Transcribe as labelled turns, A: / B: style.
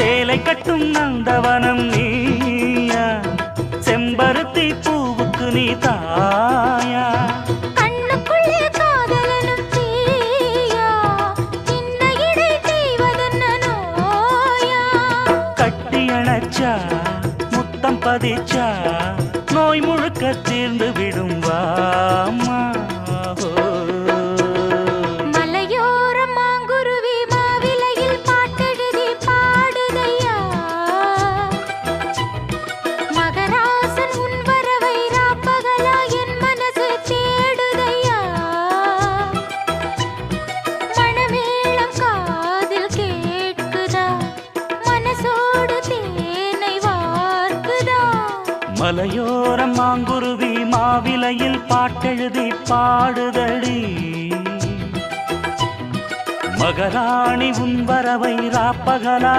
A: சேலை கட்டும் நந்தவனம் நீயா, செம்பருத்தி பூவுக்கு நீ தாயா,
B: கண்ணுக்குள்ளே காதலனும் தீயா, இன்ன இடை தீவதென்ன நோயா,
A: கட்டி அணைச்சா முத்தம் பதிச்சா நோய் முழுக்க தீர்ந்து விடும் வாமா.
B: மலையோரம் மாங்குருவி மாவிலையில் பாட்டெழுதி பாடுதையா, மகராசன் உன் வரவை ராப்பகலா என் மனசு தேடுதையா, மணமேளம் காதில் கேட்குதா, மனசோடு தேனை வார்க்குதா.
A: மலையோரம் மாங்குருவி மாவிலையில் பாட்டெழுதி பாடுதடி, மகராணி உன் வரவை ராப்பகலா